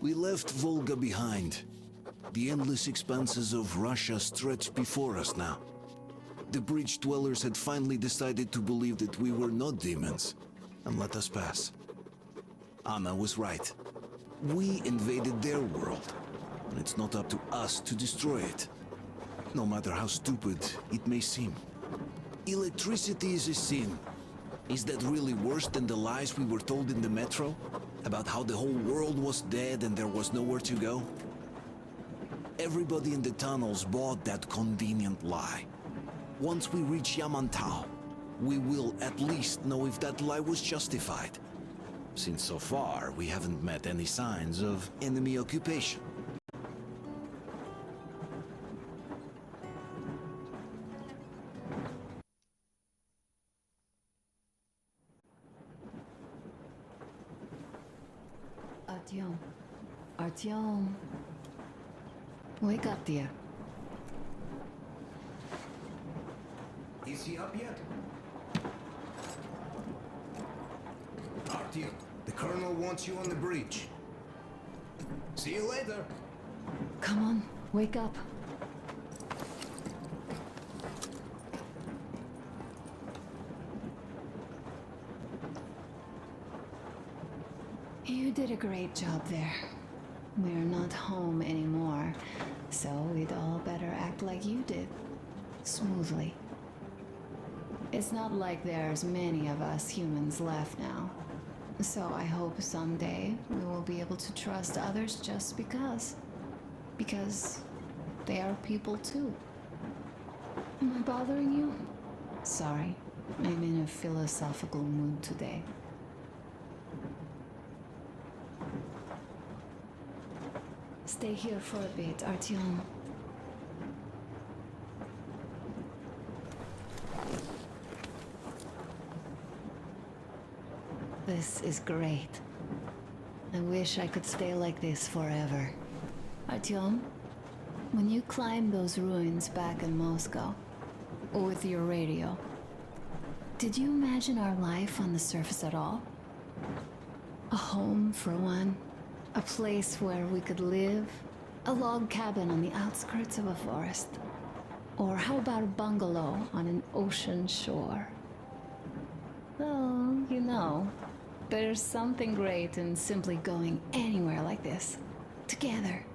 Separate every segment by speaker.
Speaker 1: We left Volga behind. The endless expanses of Russia stretched before us now. The bridge dwellers had finally decided to believe that we were not demons, and let us pass. Anna was right. We invaded their world, and it's not up to us to destroy it, no matter how stupid it may seem. Electricity is a sin. Is that really worse than the lies we were told in the metro? About how the whole world was dead and there was nowhere to go? Everybody in the tunnels bought that convenient lie. Once we reach Yamantau, we will at least know if that lie was justified. Since so far, we haven't met any signs of enemy occupation.
Speaker 2: Artyom. Artyom. Wake up, dear.
Speaker 1: Is he up yet? Artyom, the colonel wants you on the bridge. See you later.
Speaker 2: Come on, wake up. You did a great job there. We're not home anymore, so we'd all better act like you did. Smoothly. It's not like there's many of us humans left now. So I hope someday we will be able to trust others just because. Because they are people too. Am I bothering you? Sorry, I'm in a philosophical mood today. Stay here for a bit, Artyom. This is great. I wish I could stay like this forever. Artyom, when you climbed those ruins back in Moscow, with your radio, did you imagine our life on the surface at all? A home for one, a place where we could live, a log cabin on the outskirts of a forest. Or how about a bungalow on an ocean shore? Well, you know, there's something great in simply going anywhere like this, together.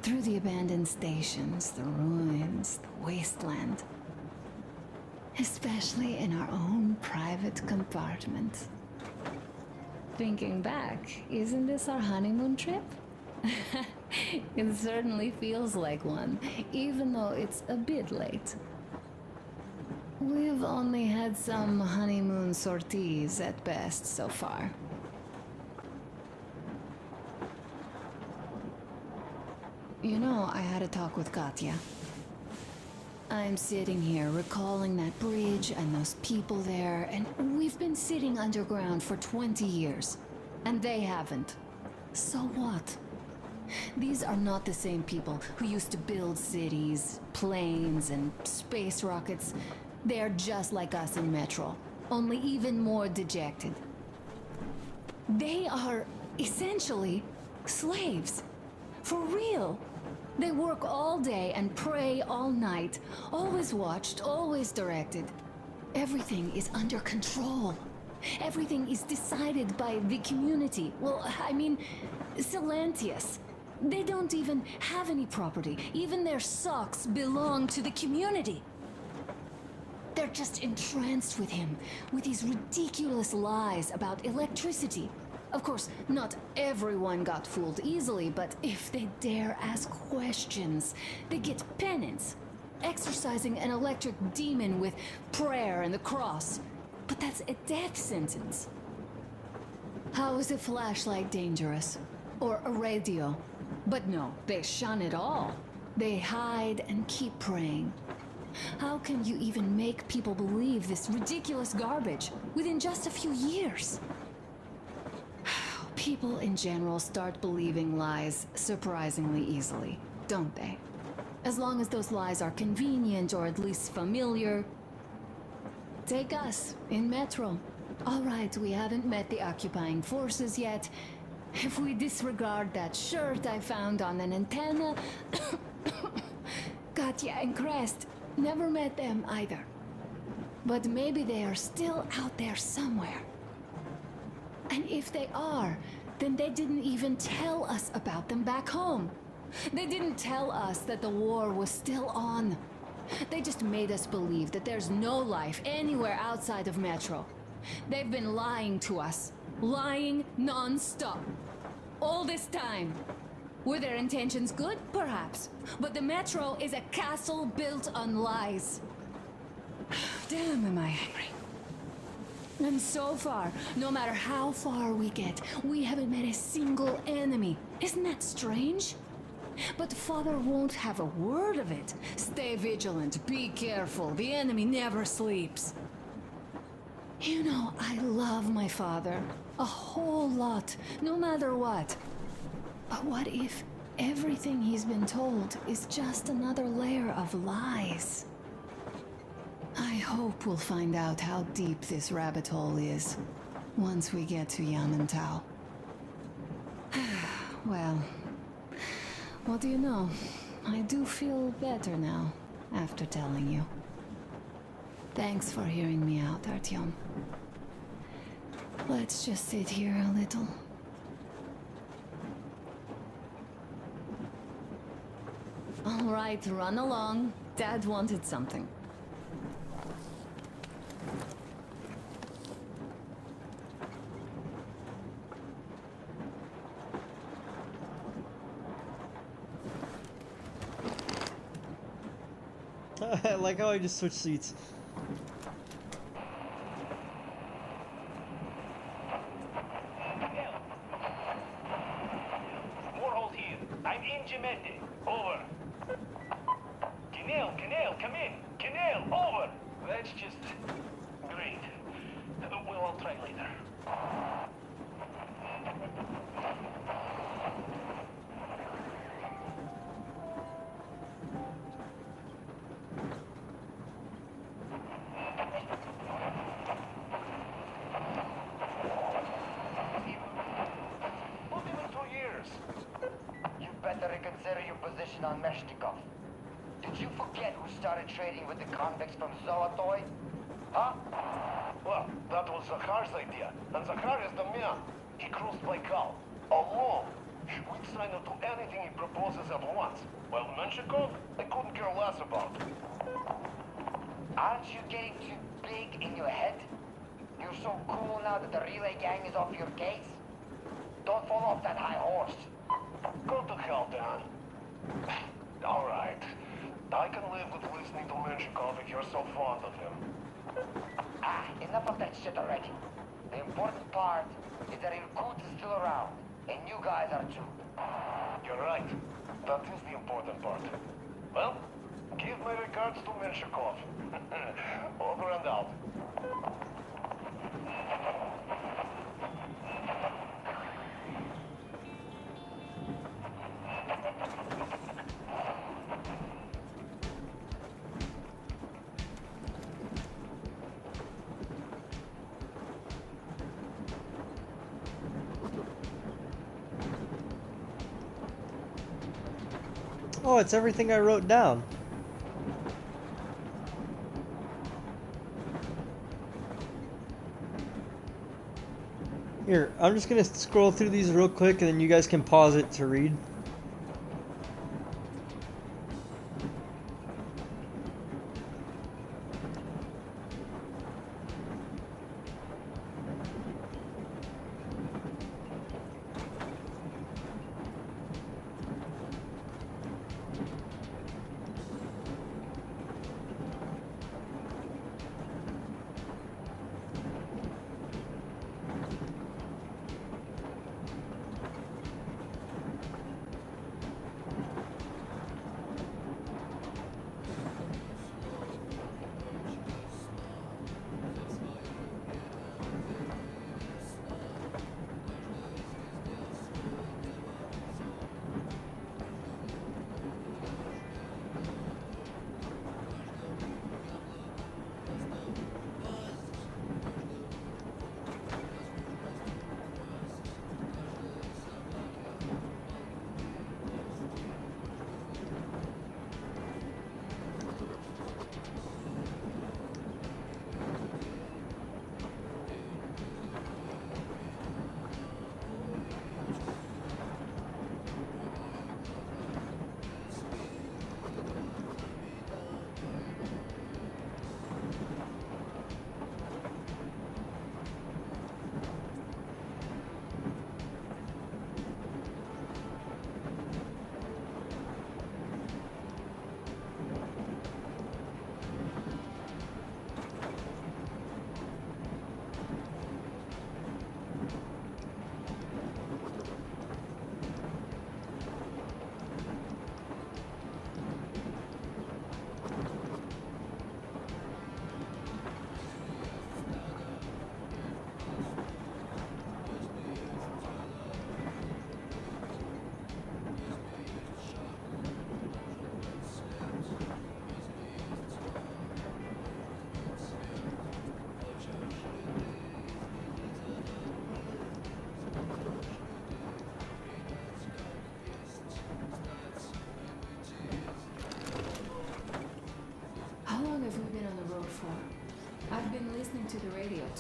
Speaker 2: Through the abandoned stations, the ruins, the wasteland. Especially in our own private compartment. Thinking back, isn't this our honeymoon trip? It certainly feels like one, even though it's a bit late. We've only had some honeymoon sorties at best so far. You know, I had a talk with Katya. I'm sitting here recalling that bridge and those people there, and we've been sitting underground for 20 years, and they haven't. So what? These are not the same people who used to build cities, planes, and space rockets. They are just like us in Metro, only even more dejected. They are essentially slaves. For real. They work all day and pray all night, always watched, always directed. Everything is under control. Everything is decided by the community. Well, I mean, Silentius. They don't even have any property. Even their socks belong to the community. They're just entranced with him, with these ridiculous lies about electricity. Of course, not everyone got fooled easily, but if they dare ask questions, they get penance, exorcising an electric demon with prayer and the cross. But that's a death sentence. How is a flashlight dangerous? Or a radio? But no, they shun it all. They hide and keep praying. How can you even make people believe this ridiculous garbage within just a few years? People in general start believing lies surprisingly easily, don't they? As long as those lies are convenient or at least familiar. Take us in Metro. All right, we haven't met the occupying forces yet. If we disregard that shirt I found on an antenna, Katya and Crest, never met them either. But maybe they are still out there somewhere. And if they are, then they didn't even tell us about them back home. They didn't tell us that the war was still on. They just made us believe that there's no life anywhere outside of Metro. They've been lying to us. Lying non-stop. All this time. Were their intentions good? Perhaps. But the Metro is a castle built on lies. Damn, am I angry. And so far, no matter how far we get, we haven't met a single enemy. Isn't that strange? But Father won't have a word of it. Stay vigilant, be careful, the enemy never sleeps. You know, I love my father. A whole lot, no matter what. But what if everything he's been told is just another layer of lies? I hope we'll find out how deep this rabbit hole is once we get to Yamantau. Well, what do you know? I do feel better now after telling you. Thanks for hearing me out, Artyom. Let's just sit here a little. All right, run along. Dad wanted something.
Speaker 3: I like how I just switched seats.
Speaker 4: Warhol here. I'm in Gemende. Over. Canal, come in. Canal, over. That's just great. We'll all try later.
Speaker 5: On Meshnikov. Did you forget who started trading with the convicts from Zolotoy? Huh?
Speaker 4: Well, that was Zakhar's idea. And Zakhar is the man. He crossed Baikal. Alone. We'd sign up to anything he proposes at once. Well, Menshikov, I couldn't care less about.
Speaker 5: Aren't you getting too big in your head? You're so cool now that the relay gang is off your case? Don't fall off that high horse.
Speaker 4: Go to hell, Dan. All right. I can live with listening to Menshikov if you're so fond of him.
Speaker 5: Enough of that shit already. The important part is that Irkut is still around, and you guys are too.
Speaker 4: You're right. That is the important part. Well, give my regards to Menshikov. Over and out.
Speaker 3: Oh, it's everything I wrote down. Here, I'm just gonna scroll through these real quick and then you guys can pause it to read.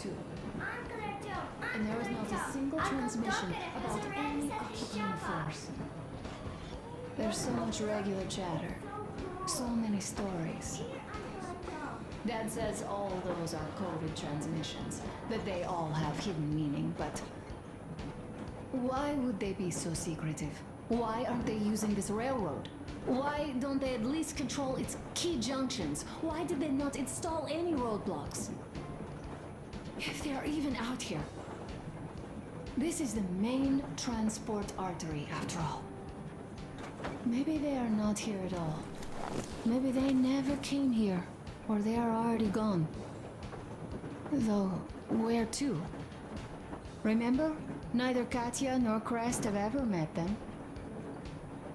Speaker 2: II. And there was not a single transmission about any occupying force. There's so much regular chatter, so many stories. Dad says all those are coded transmissions, that they all have hidden meaning, but why would they be so secretive? Why aren't they using this railroad? Why don't they at least control its key junctions? Why did they not install any roadblocks? If they are even out here. This is the main transport artery, after all. Maybe they are not here at all. Maybe they never came here, or they are already gone. Though, where to? Remember? Neither Katya nor Crest have ever met them.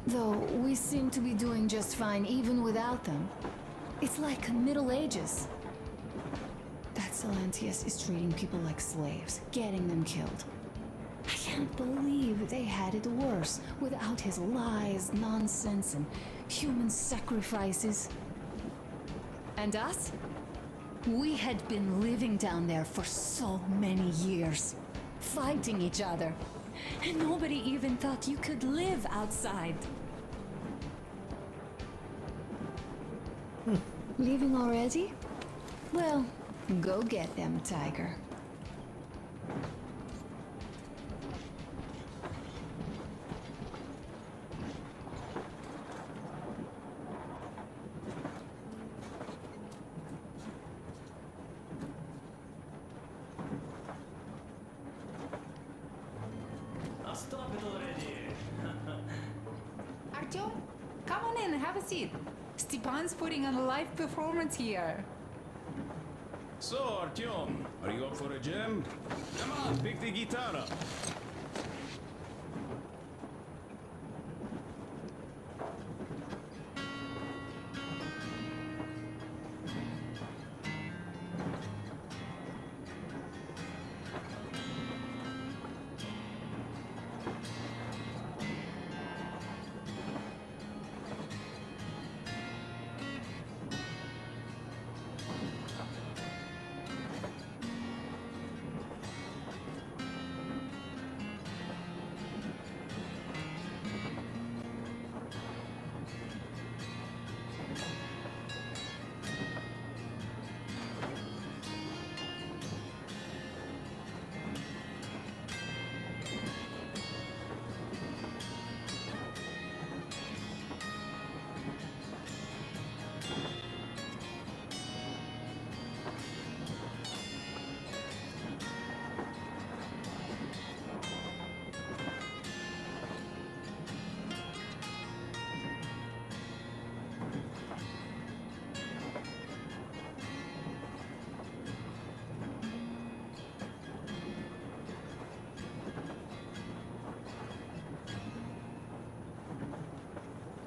Speaker 2: Though we seem to be doing just fine even without them. It's like Middle Ages. That Silantius is treating people like slaves, getting them killed. I can't believe they had it worse without his lies, nonsense, and human sacrifices. And us? We had been living down there for so many years, fighting each other. And nobody even thought you could live outside. Leaving already? Well, go get them, Tiger.
Speaker 6: Stop it already!
Speaker 7: Artyom, come on in, have a seat. Stepan's putting on a live performance here.
Speaker 6: So, Artyom, are you up for a jam? Come on, pick the guitar up.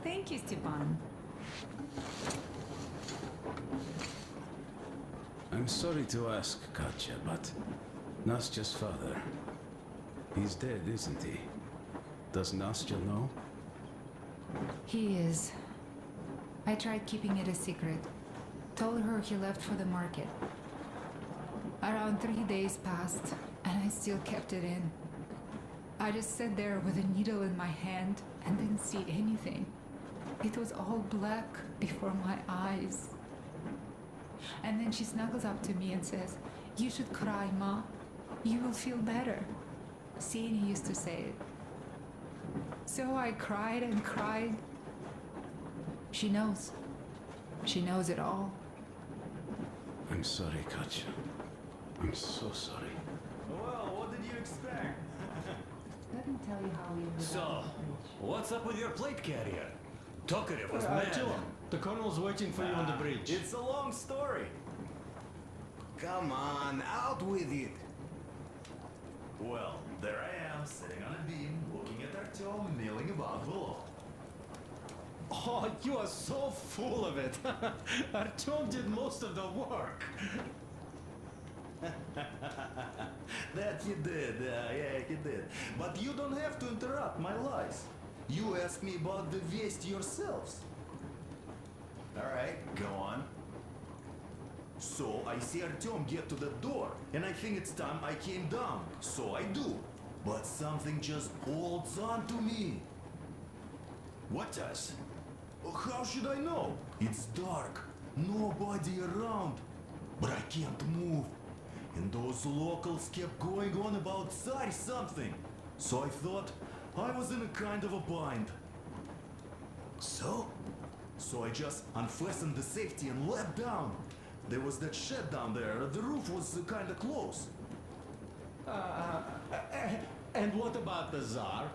Speaker 7: Thank you, Stepan.
Speaker 6: I'm sorry to ask, Katya, but Nastya's father, he's dead, isn't he? Does Nastya know?
Speaker 7: He is. I tried keeping it a secret. Told her he left for the market. Around 3 days passed, and I still kept it in. I just sat there with a needle in my hand and didn't see anything. It was all black before my eyes. And then she snuggles up to me and says, "You should cry, Ma. You will feel better." Sini used to say it. So I cried and cried. She knows. She knows it all.
Speaker 6: I'm sorry, Katya. I'm so sorry.
Speaker 8: Well, what did you expect?
Speaker 7: Let me tell you how we ended
Speaker 9: So,
Speaker 7: up on the bridge.
Speaker 9: what's up with your plate carrier? Tokarev was mad.
Speaker 8: Artyom, the colonel's waiting for you on the bridge.
Speaker 10: It's a long story. Come on, out with it.
Speaker 8: Well, there I am, sitting on a beam, looking at Artyom milling about below. Oh, you are so full of it. Artyom did most of the work.
Speaker 10: That he did, yeah, he did. But you don't have to interrupt my lies. You asked me about the Vest yourselves.
Speaker 8: All right, go on.
Speaker 10: So I see Artyom get to the door, and I think it's time I came down. So I do. But something just holds on to me.
Speaker 8: What does?
Speaker 10: How should I know? It's dark, nobody around. But I can't move. And those locals kept going on about Tsar something. So I thought I was in a kind of a bind.
Speaker 1: So?
Speaker 10: So I just unfastened the safety and leapt down. There was that shed down there. The roof was kind of close.
Speaker 8: And what about the Tsar?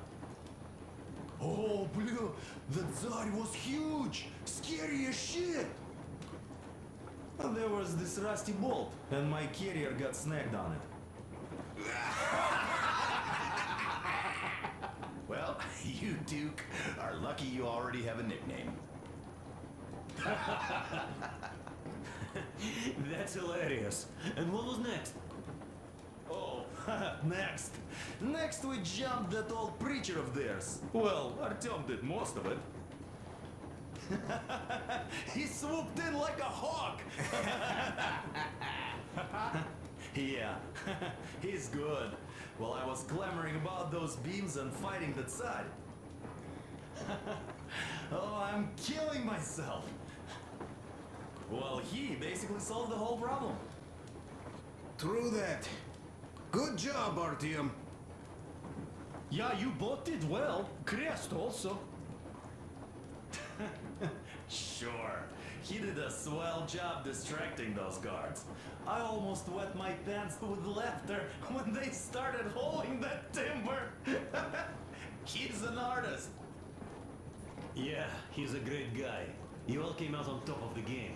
Speaker 10: Oh, blue, the Tsar was huge, scary as shit. And there was this rusty bolt, and my carrier got snagged on it.
Speaker 8: Well, you Duke are lucky you already have a nickname.
Speaker 9: That's hilarious. And what was next?
Speaker 10: Oh, Next we jumped that old preacher of theirs. Well, Artyom did most of it. He swooped in like a hawk. Yeah, he's good. While I was clamoring about those beams and fighting the Tsar. Oh, I'm killing myself. Well, he basically solved the whole problem.
Speaker 1: True that. Good job, Artyom.
Speaker 9: Yeah, you both did well. Crest also.
Speaker 10: Sure, he did a swell job distracting those guards. I almost wet my pants with laughter when they started hauling that timber. He's an artist.
Speaker 9: Yeah, he's a great guy. You all came out on top of the game.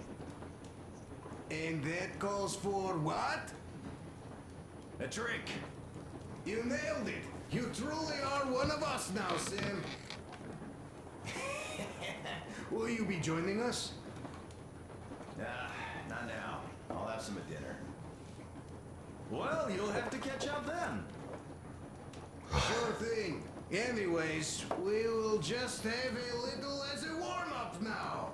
Speaker 1: And that calls for what?
Speaker 8: A trick.
Speaker 1: You nailed it. You truly are one of us now, Sam. Will you be joining us?
Speaker 8: Not now. I'll have some at dinner.
Speaker 10: Well, you'll have to catch up then.
Speaker 1: Sure thing. Anyways, we will just have a little as a warm-up now.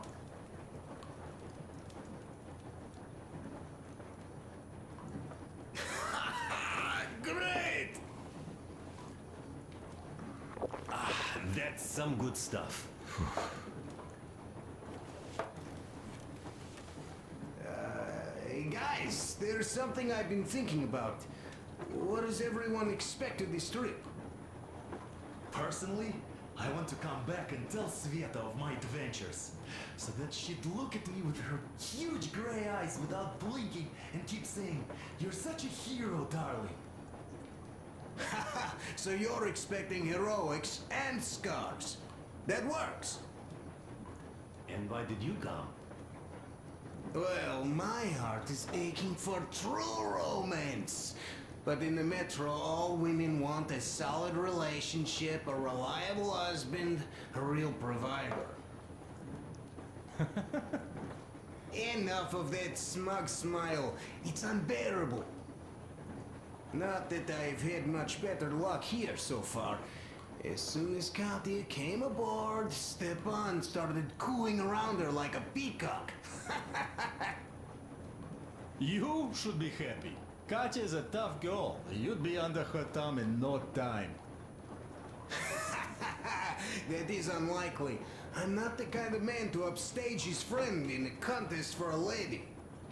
Speaker 10: Great!
Speaker 9: That's some good stuff.
Speaker 1: Hey guys, there's something I've been thinking about. What does everyone expect of this trip?
Speaker 10: Personally, I want to come back and tell Sveta of my adventures, so that she'd look at me with her huge gray eyes without blinking and keep saying, "You're such a hero, darling."
Speaker 1: So you're expecting heroics and scars. That works.
Speaker 9: And why did you come?
Speaker 1: Well, my heart is aching for true romance. But in the metro, all women want a solid relationship, a reliable husband, a real provider. Enough of that smug smile. It's unbearable. Not that I've had much better luck here so far. As soon as Katya came aboard, Stepan started cooing around her like a peacock.
Speaker 9: You should be happy. Katya is a tough girl. You'd be under her thumb in no time.
Speaker 1: That is unlikely. I'm not the kind of man to upstage his friend in a contest for a lady.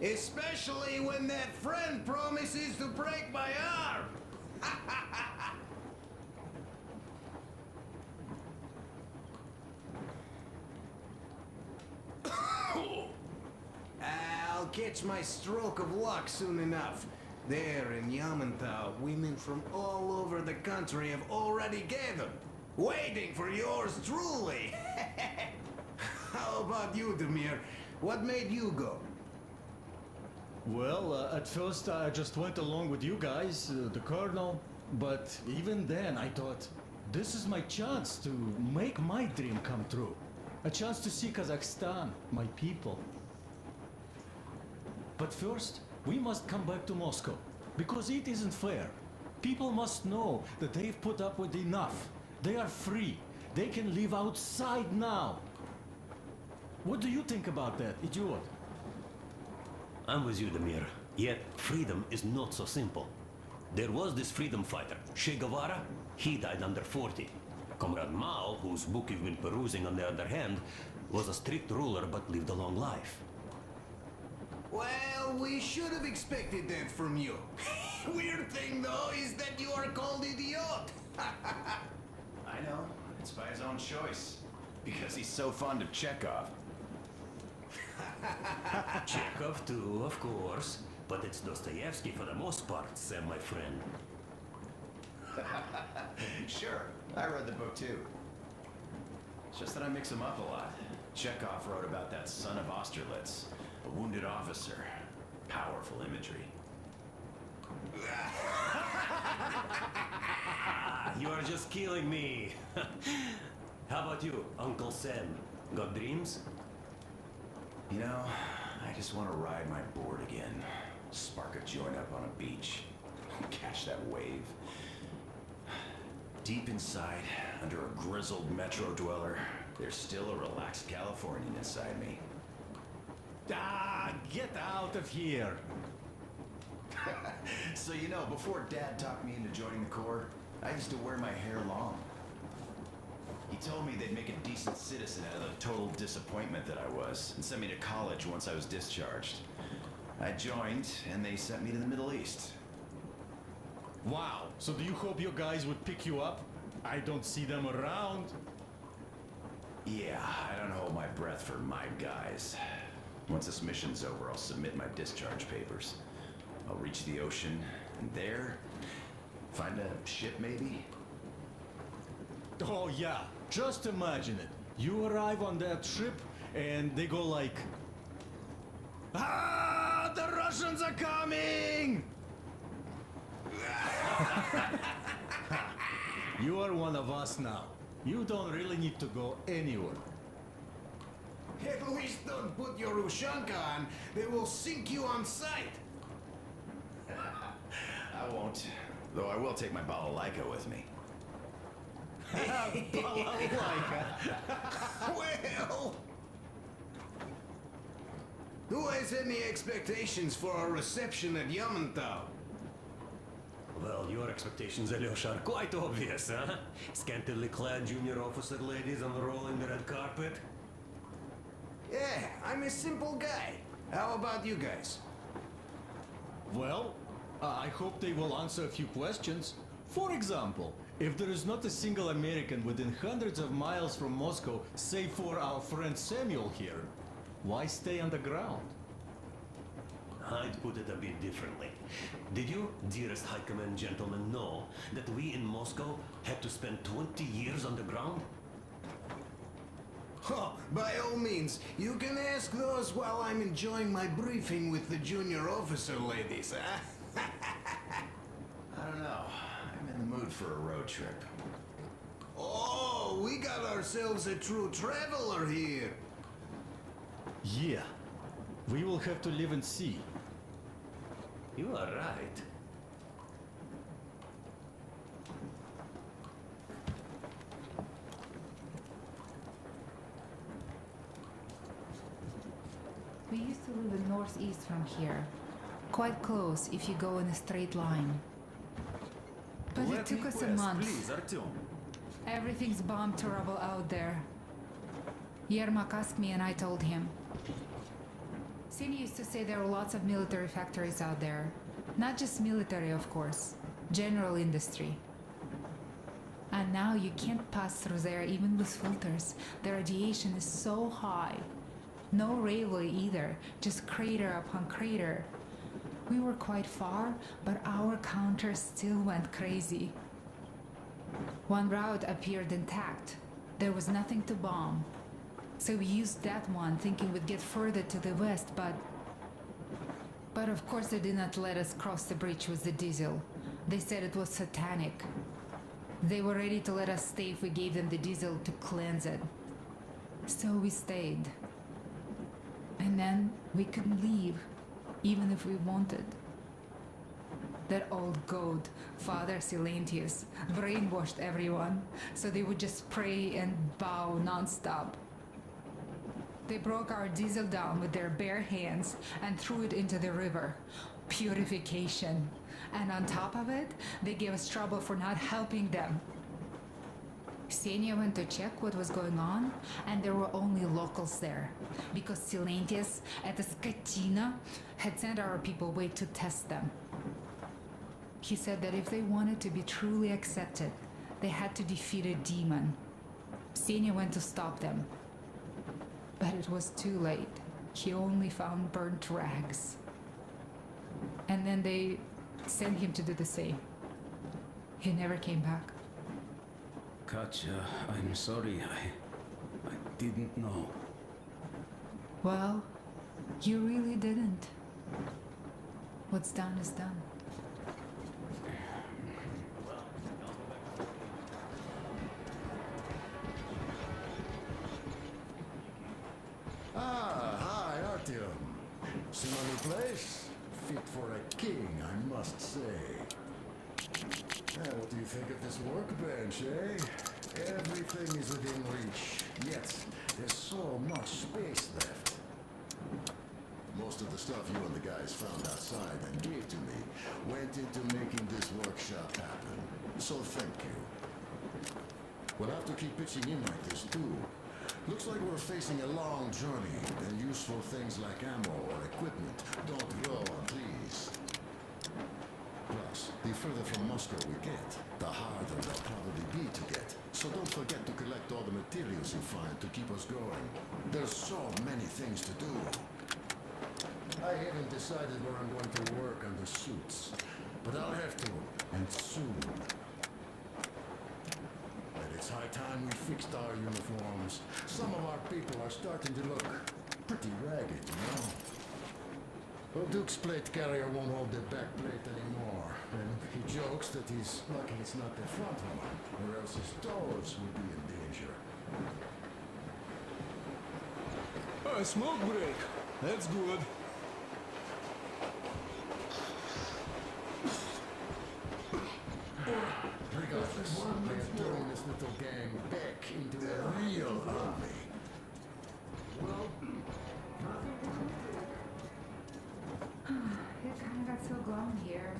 Speaker 1: Especially when that friend promises to break my arm. I'll catch my stroke of luck soon enough. There in Yamantau, women from all over the country have already gathered, waiting for yours truly. How about you, Demir? What made you go?
Speaker 9: Well, at first I just went along with you guys, the colonel. But even then I thought, this is my chance to make my dream come true. A chance to see Kazakhstan, my people. But first, we must come back to Moscow, because it isn't fair. People must know that they've put up with enough. They are free. They can live outside now. What do you think about that, idiot?
Speaker 11: I'm with you, Demir. Yet, freedom is not so simple. There was this freedom fighter, Che Guevara. He died under 40. Comrade Mao, whose book you've been perusing on the other hand, was a strict ruler but lived a long life.
Speaker 1: Well, we should have expected that from you. Weird thing, though, is that you are called idiot.
Speaker 8: I know. It's by his own choice. Because he's so fond of Chekhov.
Speaker 11: Chekhov too, of course. But it's Dostoevsky for the most part, Sam, my friend.
Speaker 8: Sure, I read the book too. It's just that I mix them up a lot. Chekhov wrote about that son of Austerlitz, a wounded officer. Powerful imagery.
Speaker 11: You are just killing me. How about you, Uncle Sam? Got dreams?
Speaker 8: You know, I just want to ride my board again. Spark a joint up on a beach. Catch that wave. Deep inside, under a grizzled metro dweller, there's still a relaxed Californian inside me.
Speaker 9: Ah, get out of here.
Speaker 8: So you know, before Dad talked me into joining the Corps, I used to wear my hair long. He told me they'd make a decent citizen out of the total disappointment that I was, and sent me to college once I was discharged. I joined, and they sent me to the Middle East.
Speaker 9: Wow, so do you hope your guys would pick you up? I don't see them around.
Speaker 8: Yeah, I don't hold my breath for my guys. Once this mission's over, I'll submit my discharge papers. I'll reach the ocean, and there, find a ship maybe?
Speaker 9: Oh yeah, just imagine it. You arrive on that ship, and they go like... Ah, the Russians are coming! You are one of us now. You don't really need to go anywhere.
Speaker 1: At least don't put your Ushanka on. They will sink you on sight.
Speaker 8: I won't. Though I will take my balalaika with me.
Speaker 1: Well... Who has any expectations for our reception at Yamantau?
Speaker 11: Well, your expectations, Alyosha, are quite obvious, huh? Scantily clad junior officer ladies unrolling the red carpet.
Speaker 1: Yeah, I'm a simple guy. How about you guys?
Speaker 9: Well, I hope they will answer a few questions. For example, if there is not a single American within hundreds of miles from Moscow, save for our friend Samuel here, why stay underground?
Speaker 11: I'd put it a bit differently. Did you, dearest High Command gentlemen, know that we in Moscow had to spend 20 years underground?
Speaker 1: Oh, by all means, you can ask those while I'm enjoying my briefing with the junior officer ladies, huh?
Speaker 8: I don't know. I'm in the mood for a road trip.
Speaker 1: Oh, we got ourselves a true traveler here.
Speaker 9: Yeah, we will have to live and see.
Speaker 11: You are right.
Speaker 7: We used to live in northeast from here. Quite close if you go in a straight line. But it took us a month.
Speaker 8: Please, Artyom.
Speaker 7: Everything's bombed to rubble out there. Yermak asked me and I told him. Sin used to say there are lots of military factories out there. Not just military, of course. General industry. And now you can't pass through there even with filters. The radiation is so high. No railway either, just crater upon crater. We were quite far, but our counter still went crazy. One route appeared intact. There was nothing to bomb. So we used that one, thinking we'd get further to the west, but of course they did not let us cross the bridge with the diesel. They said it was satanic. They were ready to let us stay if we gave them the diesel to cleanse it. So we stayed. And then we couldn't leave, even if we wanted. That old goat, Father Silentius, brainwashed everyone, so they would just pray and bow non-stop. They broke our diesel down with their bare hands and threw it into the river. Purification. And on top of it, they gave us trouble for not helping them. Ksenia went to check what was going on, and there were only locals there, because Silentius at the Skatina had sent our people away to test them. He said that if they wanted to be truly accepted, they had to defeat a demon. Ksenia went to stop them, but it was too late. He only found burnt rags. And then they sent him to do the same. He never came back.
Speaker 6: Katja, I'm sorry. I didn't know.
Speaker 7: Well, you really didn't. What's done is done.
Speaker 10: Ah, hi, Artyom. See my new place? Fit for a king, I must say. What do you think of this workbench, eh? Everything is within reach, yet there's so much space left. Most of the stuff you and the guys found outside and gave to me went into making this workshop happen. So thank you. We'll have to keep pitching in like this too. Looks like we're facing a long journey, and useful things like ammo or equipment don't grow on trees. Plus, the further from Moscow we get, the harder they'll probably be to get. So don't forget to collect all the materials you find to keep us going. There's so many things to do. I haven't decided where I'm going to work on the suits, but I'll have to, and soon. And it's high time we fixed our uniforms. Some of our people are starting to look pretty ragged, you know? Well, Duke's plate carrier won't hold the back plate anymore, and he jokes that he's lucky it's not the front one, or else his toes would be in danger.
Speaker 12: A smoke break. That's good.
Speaker 10: Regardless, we are throwing this little gang back into a real army. Well,
Speaker 7: It kind of got so glum here.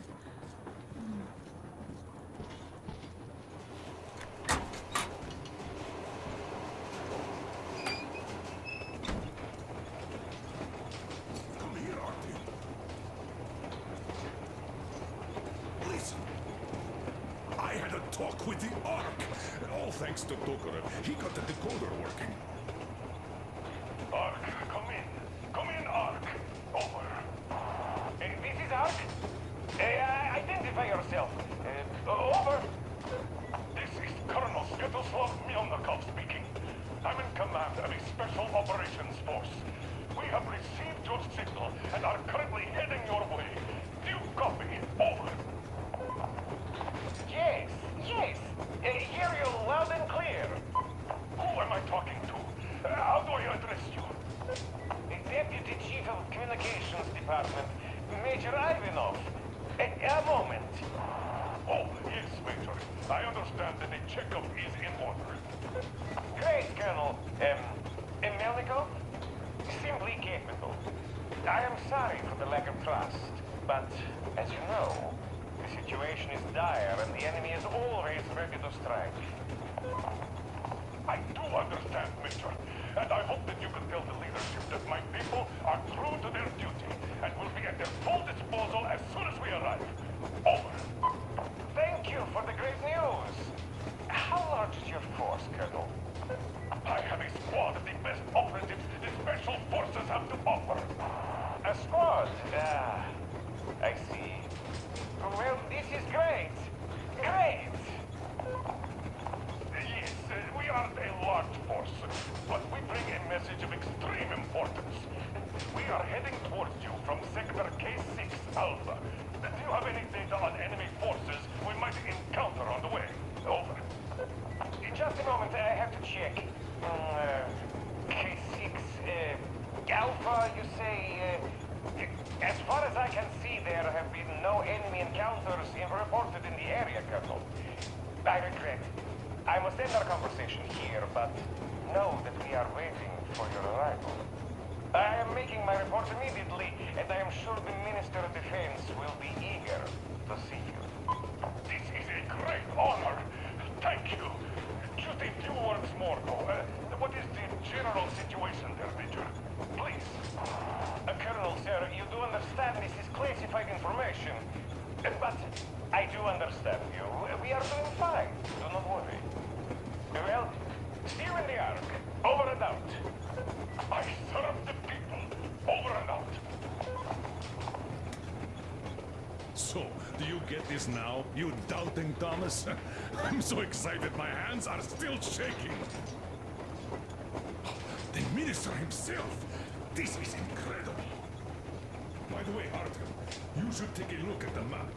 Speaker 12: Come here, Artyom. Listen. I had a talk with the Ark. All thanks to Tokarev. He got the decoder working.
Speaker 4: Ark, come in. Come in, Ark. Over. This is Ark. Identify yourself. Over. This is Colonel Svitko speaking. I'm in command of a special operations force. We have received your signal and are currently heading your way. Do you copy? Over. Yes. Hear you loud and clear. Who am I talking to? How do I address you? The Deputy Chief of Communications Department, Major Ivanov. A moment. Oh, yes, Major. I understand that the checkup is in order. Great, Colonel. Melnikov? Simply capable. I am sorry for the lack of trust, but as you know, the situation is dire and the enemy is always ready to strike. I do understand, Major, and I hope that you can tell the leadership that my people are true to their duty and will be at their full disposal as soon as we arrive. Over. Thank you for the great news. How large is your force, Colonel? I have a squad of the best operatives the Special Forces have to offer. A squad? I see. Well, this is great. Great! Yes, we aren't a large force, but we bring a message of extreme importance. We are heading towards you from Sector K6 Alpha. Do you have any data on enemy forces we might encounter on the way? Over. Just a moment, I have to check. K6 Alpha, you say? As far as I can see, there have been no enemy encounters reported in the area, Colonel. I regret. I must end our conversation here, but know that we are waiting for your arrival. I am making my report immediately, and I am sure the Minister of Defense will be eager to see you.
Speaker 12: This is a great honor. Thank you. Just a few words more, though. What is the general situation there, Major? Please.
Speaker 4: Colonel, sir, you do understand this is classified information. But I do understand you. We are doing fine. Do not worry. Well, see you in the Ark. Over and out.
Speaker 12: I serve the people. Over and out. So, do you get this now, you doubting Thomas? I'm so excited my hands are still shaking. The minister himself. This is incredible. By the way, Artyom, you should take a look at the map.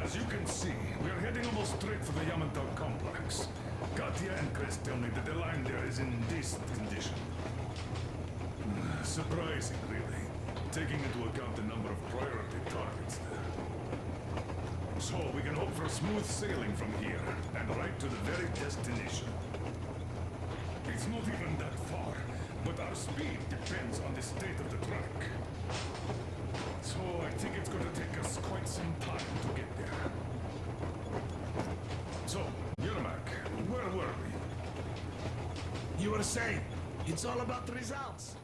Speaker 12: As you can see, we are heading almost straight for the Yamato complex. Katya and Chris tell me that the line there is in this condition. Surprising, really, taking into account the number of priority targets there. So we can hope for smooth sailing from here, and right to the very destination. It's not even that far, but our speed depends on the state of the track. So I think it's going to take us quite some time to get there. So, Yermak, where were we?
Speaker 8: You were saying, it's all about the results.